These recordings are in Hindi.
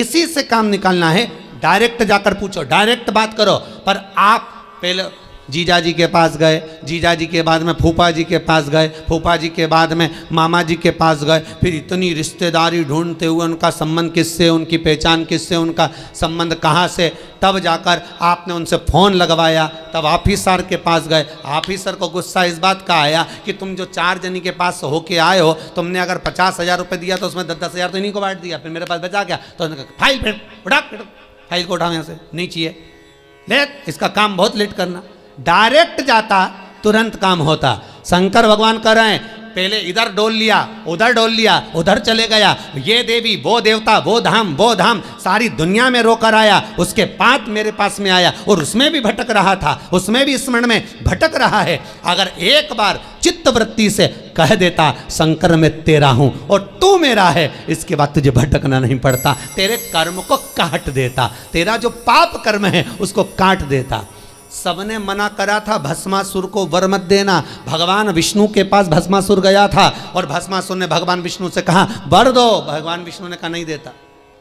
किसी से काम निकालना है डायरेक्ट जाकर पूछो, डायरेक्ट बात करो। पर आप पहले जीजा जी के पास गए, जीजा जी के बाद में फूफा जी के पास गए, फूफा जी के बाद में मामा जी के पास गए, फिर इतनी रिश्तेदारी ढूंढते हुए उनका संबंध किससे, उनकी पहचान किससे, उनका संबंध कहाँ से, तब जाकर आपने उनसे फ़ोन लगवाया, तब ऑफिसर के पास गए। ऑफिसर को गुस्सा इस बात का आया कि तुम जो 4 जनी के पास होके आए हो, तुमने अगर 50,000 रुपये दिया तो उसमें 10,000 तो इन्हीं को बांट दिया, फिर मेरे पास बचा क्या? तो उन्होंने कहा फाइल फिर उठा, फाइल को उठाओ यहाँ से, नहीं चाहिए, ले इसका काम बहुत लेट करना। डायरेक्ट जाता तुरंत काम होता। शंकर भगवान कह रहे हैं पहले इधर डोल लिया, उधर डोल लिया, उधर चले गया, ये देवी वो देवता वो धाम सारी दुनिया में रोकर आया, उसके बाद मेरे पास में आया और उसमें भी भटक रहा था, उसमें भी स्मरण में भटक रहा है। अगर एक बार चित्त वृत्ति से कह देता शंकर मैं तेरा हूं और तू मेरा है, इसके बाद तुझे भटकना नहीं पड़ता, तेरे कर्म को काट देता, तेरा जो पाप कर्म है उसको काट देता। सबने मना करा था भस्मासुर को वर मत देना। भगवान विष्णु के पास भस्मासुर गया था और भस्मासुर ने भगवान विष्णु से कहा वर दो, भगवान विष्णु ने कहा नहीं देता।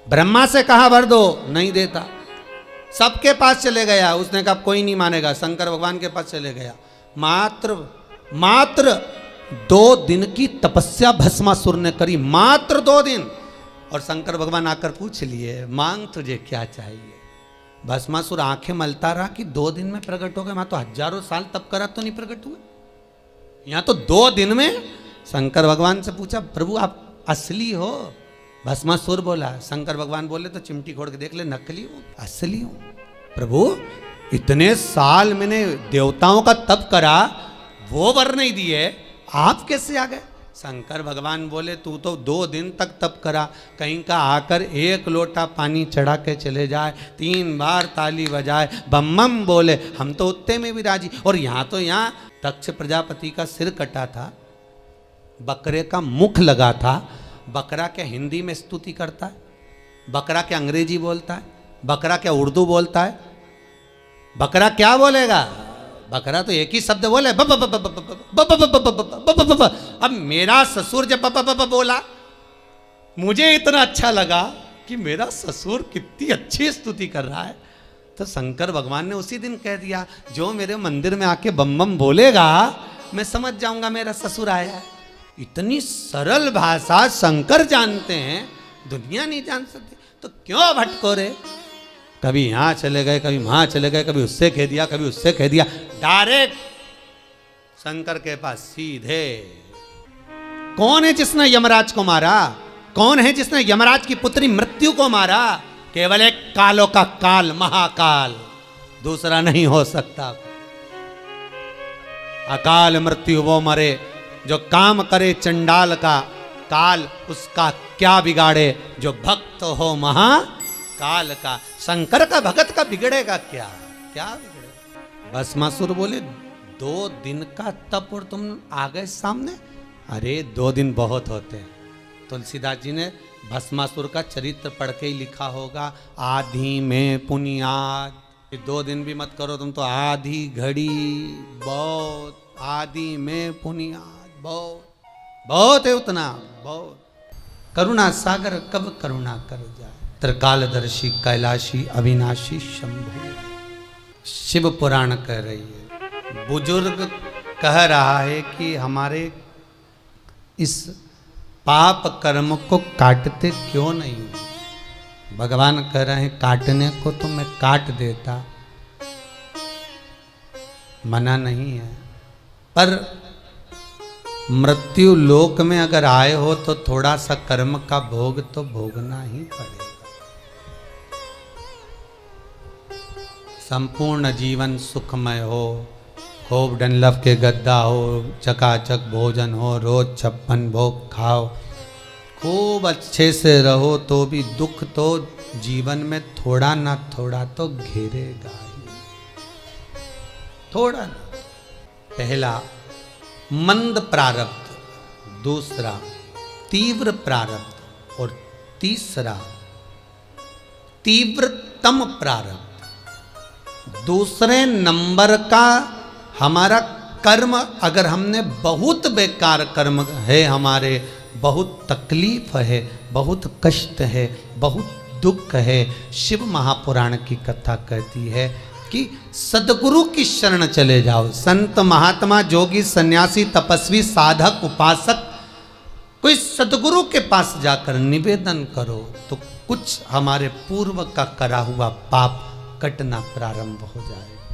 ब्रह्मा से कहा वर दो, नहीं देता। सबके पास चले गया, उसने कहा कोई नहीं मानेगा, शंकर भगवान के पास चले गया। मात्र 2 दिन की तपस्या भस्मासुर ने करी, मात्र 2 दिन। और शंकर भगवान आकर पूछ लिए मांग तुझे क्या चाहिए। भस्मासुर आंखें मलता रहा कि 2 दिन में प्रकट हो गए, वहां तो हजारों साल तप करा तो नहीं प्रकट हुए, यहां तो 2 दिन में। शंकर भगवान से पूछा प्रभु आप असली हो? भस्मासुर बोला। शंकर भगवान बोले तो चिमटी खोड़ के देख ले, नकली हूं असली हूं। प्रभु इतने साल मैंने देवताओं का तप करा, वो वर नहीं दिए, आप कैसे आ गए? शंकर भगवान बोले तू तो 2 दिन तक तप करा, कहीं का आकर 1 लोटा पानी चढ़ा के चले जाए, 3 बार ताली बजाए, बम बम बोले, हम तो उतने में भी राजी। और यहाँ तो यहाँ दक्ष प्रजापति का सिर कटा था, बकरे का मुख लगा था। बकरा क्या हिंदी में स्तुति करता है? बकरा क्या अंग्रेजी बोलता है? बकरा क्या उर्दू बोलता है? बकरा क्या बोलेगा? बकरा तो एक ही शब्द बोले ब ब ब ब ब ब ब ब ब। अब मेरा ससुर जब ब ब ब बोला, मुझे इतना अच्छा लगा कि मेरा ससुर कितनी अच्छी स्तुति कर रहा है, तो शंकर भगवान ने उसी दिन कह दिया जो मेरे मंदिर में आके बम बम बोलेगा मैं समझ जाऊंगा मेरा ससुर आया है। इतनी सरल भाषा शंकर जानते हैं, दुनिया नहीं जान सकती, तो क्यों भटको रे? कभी यहाँ चले गए, कभी वहाँ चले गए, कभी उससे कह दिया, कभी उससे कह दिया, डायरेक्ट शंकर के पास सीधे। कौन है जिसने यमराज को मारा? कौन है जिसने यमराज की पुत्री मृत्यु को मारा? केवल एक कालों का काल, महाकाल, दूसरा नहीं हो सकता। अकाल मृत्यु वो मरे जो काम करे चंडाल का, काल उसका क्या बिगाड़े जो भक्त हो महाकाल का। शंकर का भगत का बिगड़ेगा क्या? क्या बिगड़ेगा? भस्मासुर बोले 2 दिन का तप और तुम आ गए सामने? अरे 2 दिन बहुत होते हैं। तुलसीदास जी ने भस्मासुर का चरित्र पढ़ के ही लिखा होगा, आधी में पुनियाद। 2 दिन भी मत करो तुम तो, आधी घड़ी बहुत, आधी में पुनियाद बहुत, बहुत है उतना, बहुत। करुणा सागर कब करुणा कर जाए, त्रिकालदर्शी कैलाशी अविनाशी शंभु। शिव पुराण कह रही है, बुजुर्ग कह रहा है कि हमारे इस पाप कर्म को काटते क्यों नहीं? भगवान कह रहे हैं काटने को तो मैं काट देता, मना नहीं है, पर मृत्यु लोक में अगर आए हो तो थोड़ा सा कर्म का भोग तो भोगना ही पड़ेगा। संपूर्ण जीवन सुखमय हो, खूब डनलफ के गद्दा हो, चकाचक भोजन हो, रोज 56 भोग खाओ, खूब अच्छे से रहो, तो भी दुख तो जीवन में थोड़ा ना थोड़ा तो घेरेगा ही, थोड़ा ना। पहला मंद प्रारब्ध, दूसरा तीव्र प्रारब्ध और तीसरा तीव्रतम प्रारब्ध। दूसरे नंबर का हमारा कर्म, अगर हमने बहुत बेकार कर्म है, हमारे बहुत तकलीफ है, बहुत कष्ट है, बहुत दुख है। शिव महापुराण की कथा कहती है कि सदगुरु की शरण चले जाओ। संत महात्मा जोगी सन्यासी तपस्वी साधक उपासक कोई सदगुरु के पास जाकर निवेदन करो तो कुछ हमारे पूर्व का करा हुआ पाप कटना प्रारंभ हो जाएगा।